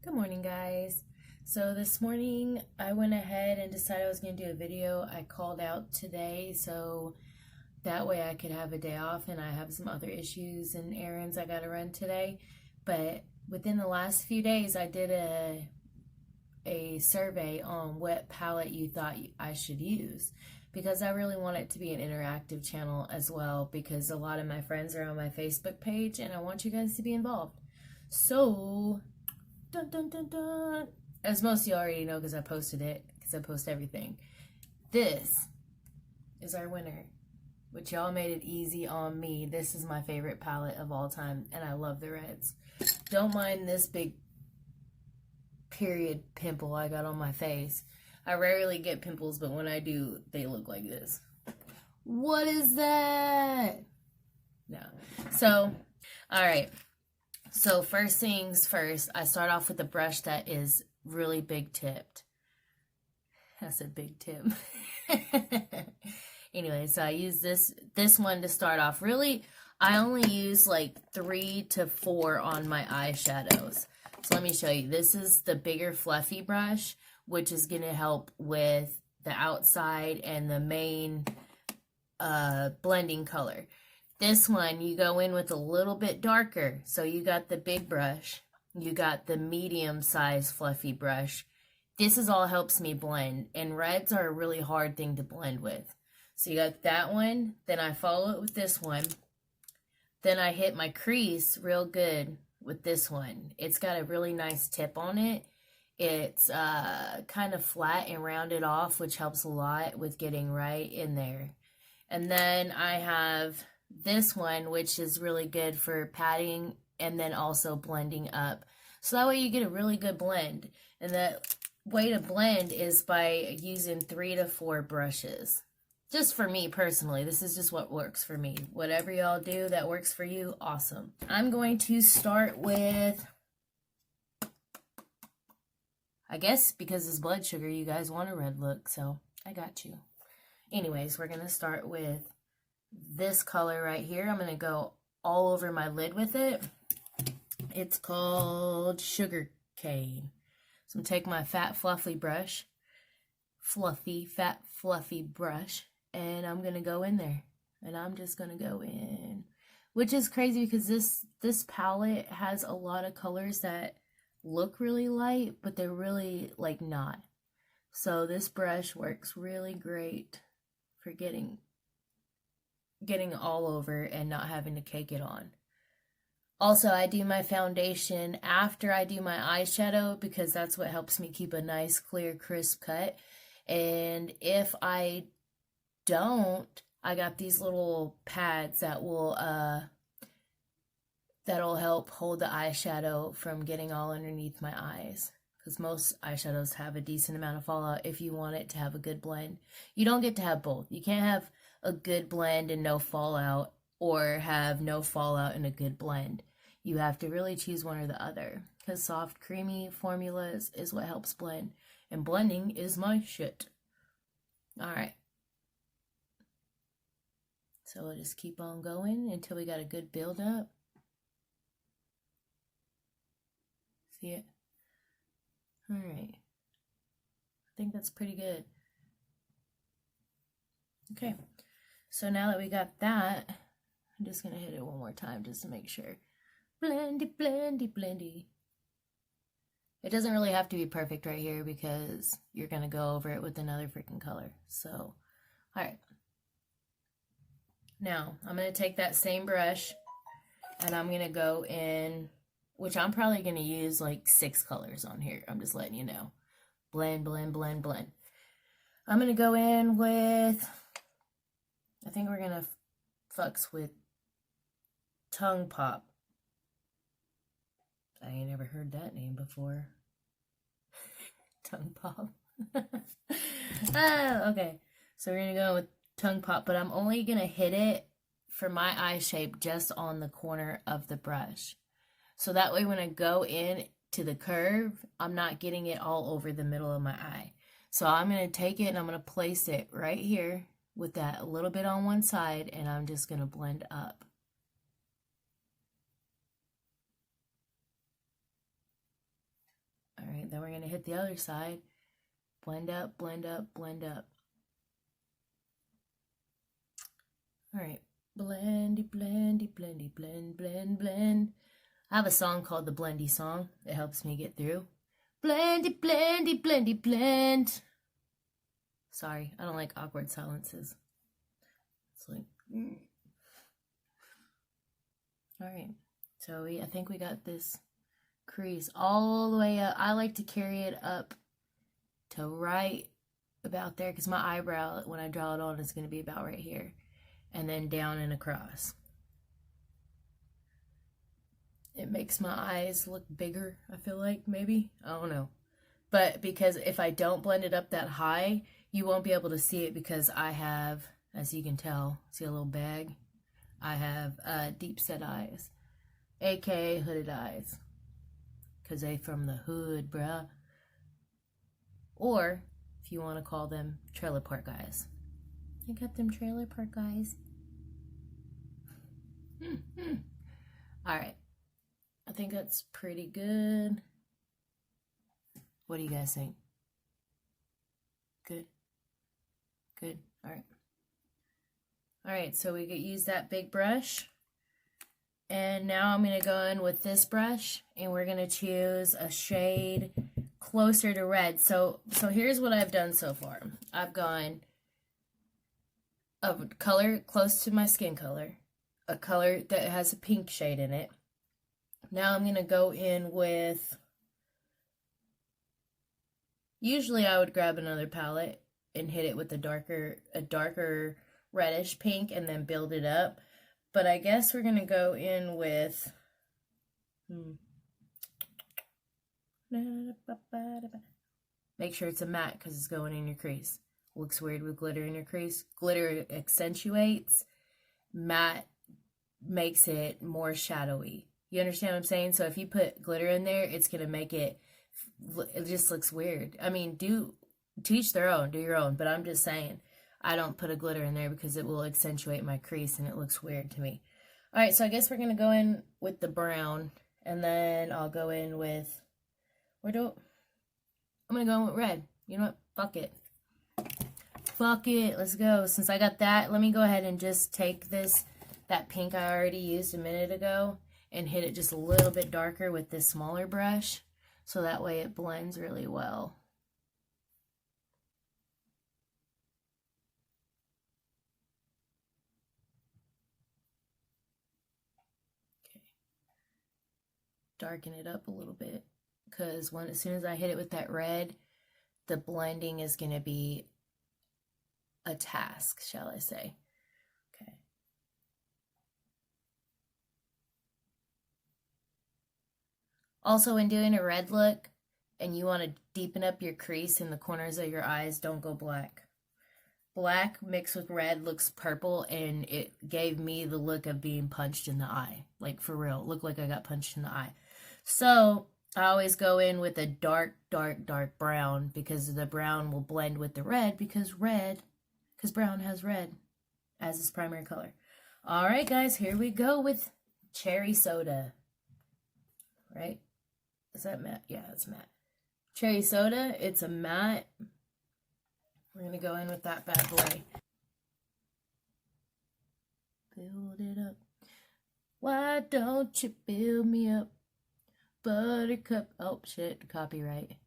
Good morning, guys. So this morning I went ahead and decided I was going to do a video. I called out today so that way I could have a day off, and I have some other issues and errands I got to run today. But within the last few days I did a survey on what palette you thought I should use, because I really want it to be an interactive channel as well, because a lot of my friends are on my Facebook page and I want you guys to be involved. So dun dun dun dun. As most of you already know, because I posted it, because I post everything. This is our winner, which y'all made it easy on me. This is my favorite palette of all time, and I love the reds. Don't mind this big period pimple I got on my face. I rarely get pimples, but when I do, they look like this. What is that? No. So, all right. So first things first, I start off with a brush that is really big tipped. I said big tip. Anyway, so I use this one to start off. Really, I only use like 3 to 4 on my eyeshadows. So let me show you. This is the bigger fluffy brush, which is going to help with the outside and the main blending color. This one, you go in with a little bit darker. So you got the big brush. You got the medium size fluffy brush. This is all helps me blend. And reds are a really hard thing to blend with. So you got that one. Then I follow it with this one. Then I hit my crease real good with this one. It's got a really nice tip on it. It's kind of flat and rounded off, which helps a lot with getting right in there. And then I have this one, which is really good for patting and then also blending up. So that way you get a really good blend. And the way to blend is by using 3 to 4 brushes. Just for me personally, this is just what works for me. Whatever y'all do that works for you, awesome. I'm going to start with, I guess because it's blood sugar, you guys want a red look, so I got you. Anyways, we're going to start with this color right here. I'm going to go all over my lid with it. It's called Sugar Cane. So I'm going to take my fat fluffy brush, fat fluffy brush, and I'm going to go in there. And I'm just going to go in, which is crazy because this palette has a lot of colors that look really light, but they're really like not. So this brush works really great for getting all over and not having to cake it on. Also, I do my foundation after I do my eyeshadow because that's what helps me keep a nice, clear, crisp cut. And if I don't, I got these little pads that will that'll help hold the eyeshadow from getting all underneath my eyes. Because most eyeshadows have a decent amount of fallout if you want it to have a good blend. You don't get to have both. You can't have a good blend and no fallout, or have no fallout and a good blend. You have to really choose one or the other, because soft, creamy formulas is what helps blend, and blending is my shit. Alright. So we'll just keep on going until we got a good build up. See it? Alright. I think that's pretty good. Okay. So now that we got that, I'm just going to hit it one more time just to make sure. Blendy, blendy, blendy. It doesn't really have to be perfect right here because you're going to go over it with another freaking color. So, alright. Now, I'm going to take that same brush and I'm going to go in, which I'm probably going to use like 6 colors on here. I'm just letting you know. Blend, blend, blend, blend. I'm going to go in with, I think we're going to fucks with Tongue Pop. I ain't never heard that name before. Tongue Pop. Okay. So we're going to go with Tongue Pop, but I'm only going to hit it for my eye shape just on the corner of the brush. So that way when I go in to the curve, I'm not getting it all over the middle of my eye. So I'm going to take it and I'm going to place it right here with that a little bit on one side, and I'm just going to blend up. going to hit the other side. Blend up, blend up, blend up. All right. Blendy, blendy, blendy, blend, blend, blend. I have a song called the Blendy Song. It helps me get through. Blendy, blendy, blendy, blend. Sorry, I don't like awkward silences. It's like, All right. So I think we got this crease all the way up. I like to carry it up to right about there because my eyebrow, when I draw it on, is going to be about right here. And then down and across. It makes my eyes look bigger, I feel like, maybe. I don't know. But because if I don't blend it up that high, you won't be able to see it because I have, as you can tell, see a little bag? I have deep set eyes, aka hooded eyes, because they from the hood, bruh. Or, if you want to call them trailer park eyes. I got them trailer park eyes. Alright. I think that's pretty good. What do you guys think? Good? Good. Alright. Alright, so we could use that big brush. And now I'm going to go in with this brush. And we're going to choose a shade closer to red. So here's what I've done so far. I've gone a color close to my skin color. A color that has a pink shade in it. Now I'm going to go in with... Usually I would grab another palette and hit it with a darker reddish pink and then build it up. But I guess we're going to go in with... Make sure it's a matte because it's going in your crease. Looks weird with glitter in your crease. Glitter accentuates. Matte makes it more shadowy. You understand what I'm saying? So if you put glitter in there, it's going to make it just looks weird. I mean, to each their own, do your own. But I'm just saying, I don't put a glitter in there because it will accentuate my crease and it looks weird to me. All right, so I guess we're going to go in with the brown. And then I'll go in with, I'm going to go in with red. You know what? Fuck it. Fuck it. Let's go. Since I got that, let me go ahead and just take that pink I already used a minute ago and hit it just a little bit darker with this smaller brush. So that way it blends really well. Okay. Darken it up a little bit. Because as soon as I hit it with that red, the blending is going to be a task, shall I say. Okay. Also, when doing a red look and you want to deepen up your crease in the corners of your eyes, don't go black. Black mixed with red looks purple, and it gave me the look of being punched in the eye. Like, for real. It looked like I got punched in the eye. So I always go in with a dark brown because the brown will blend with the red because brown has red as its primary color. All right, guys, here we go with cherry soda. Right? Is that matte? Yeah, it's matte. Cherry soda, it's a matte. We're going to go in with that bad boy. Build it up. Why don't you build me up? Buttercup. Oh, shit. Copyright.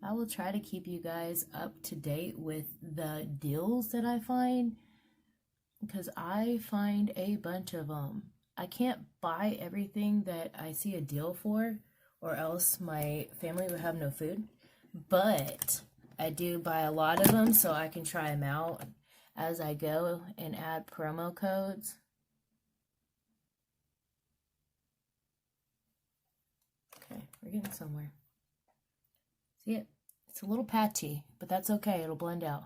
I will try to keep you guys up to date with the deals that I find, because I find a bunch of them. I can't buy everything that I see a deal for, or else my family would have no food. But I do buy a lot of them so I can try them out as I go and add promo codes. Okay, we're getting somewhere. See it? It's a little patchy, but that's okay. It'll blend out.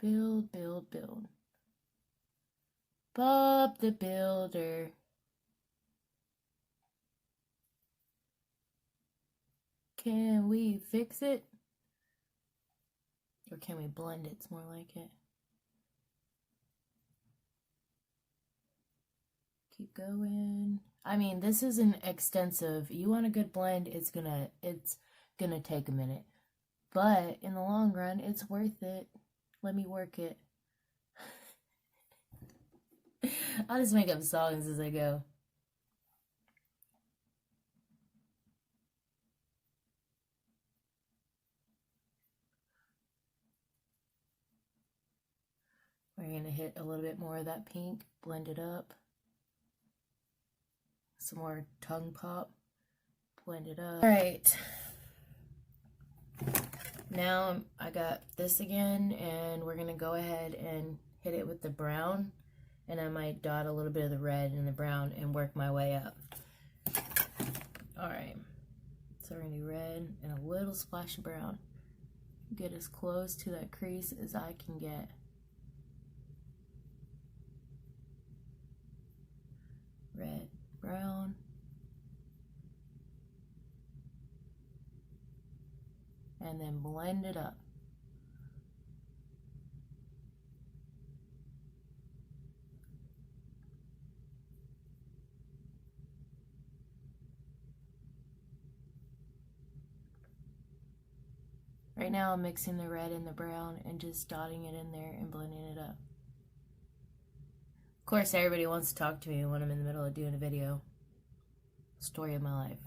Build, build, build. Bob the Builder. Can we fix it? Or can we blend it? It's more like it. keep going. I mean, this isn't extensive. You want a good blend, it's gonna take a minute. But in the long run, it's worth it. Let me work it. I'll just make up songs as I go. We're going to hit a little bit more of that pink, blend it up. Some more tongue pop, blend it up. All right. Now I got this again, and we're going to go ahead and hit it with the brown. And I might dot a little bit of the red and the brown and work my way up. All right. So we're going to do red and a little splash of brown. Get as close to that crease as I can get. Red, brown. And then blend it up. Right now I'm mixing the red and the brown and just dotting it in there and blending it up. Of course, everybody wants to talk to me when I'm in the middle of doing a video. Story of my life.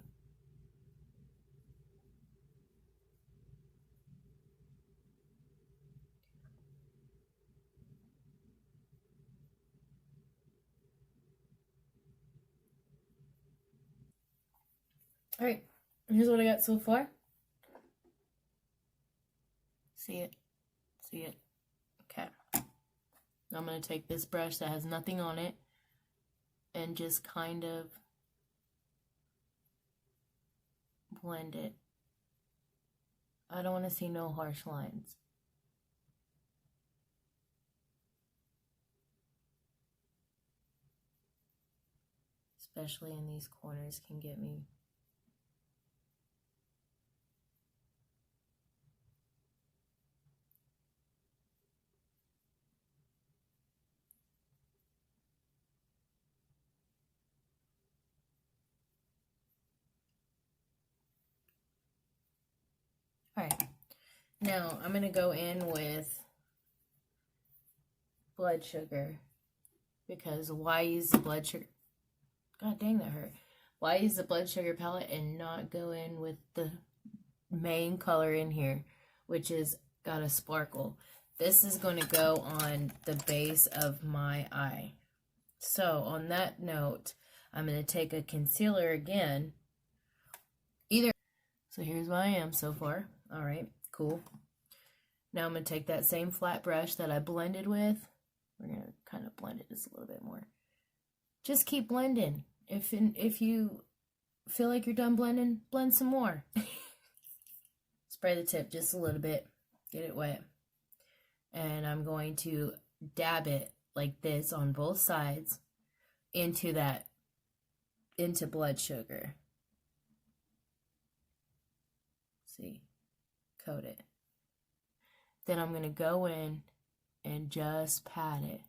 Alright, here's what I got so far. See it? See it? Okay. I'm going to take this brush that has nothing on it and just kind of blend it. I don't want to see no harsh lines. Especially in these corners can get me. Alright, now I'm going to go in with blood sugar, because why use the blood sugar? God dang, that hurt. Why use the blood sugar palette and not go in with the main color in here, which is got a sparkle? This is going to go on the base of my eye. So on that note, I'm going to take a concealer again. So here's what I am so far. All right, cool. Now I'm going to take that same flat brush that I blended with. We're going to kind of blend it just a little bit more. Just keep blending. If you feel like you're done blending, blend some more. Spray the tip just a little bit. Get it wet. And I'm going to dab it like this on both sides into blood sugar. See, coat it. Then I'm going to go in and just pat it.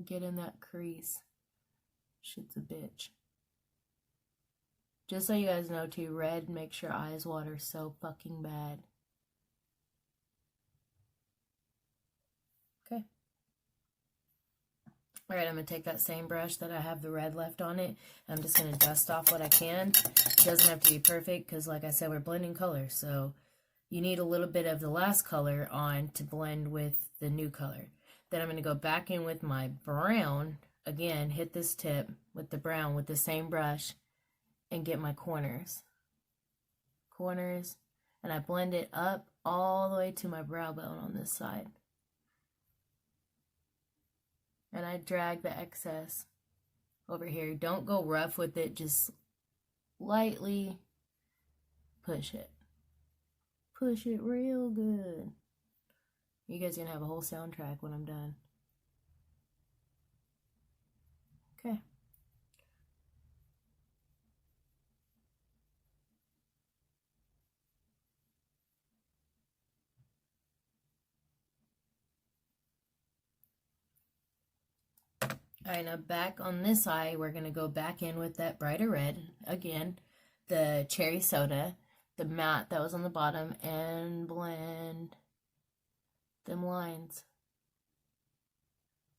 Get in that crease. Shit's a bitch. Just so you guys know too, red makes your eyes water so fucking bad. Okay. Alright, I'm going to take that same brush that I have the red left on it. I'm just going to dust off what I can. It doesn't have to be perfect because, like I said, we're blending colors. So you need a little bit of the last color on to blend with the new color. Then I'm going to go back in with my brown. Again, hit this tip with the brown with the same brush and get my corners. And I blend it up all the way to my brow bone on this side. And I drag the excess over here. Don't go rough with it, just lightly push it. Push it real good. You guys are gonna have a whole soundtrack when I'm done. Okay. Alright, now back on this eye, we're going to go back in with that brighter red. Again, the cherry soda, the matte that was on the bottom, and blend them lines.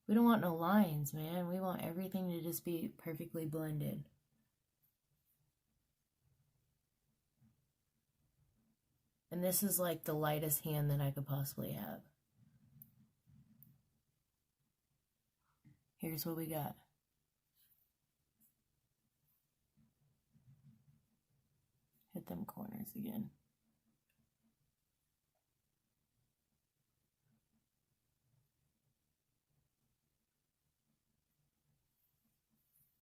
We don't want no lines, man. We want everything to just be perfectly blended. And this is like the lightest hand that I could possibly have. Here's what we got. Hit them corners again.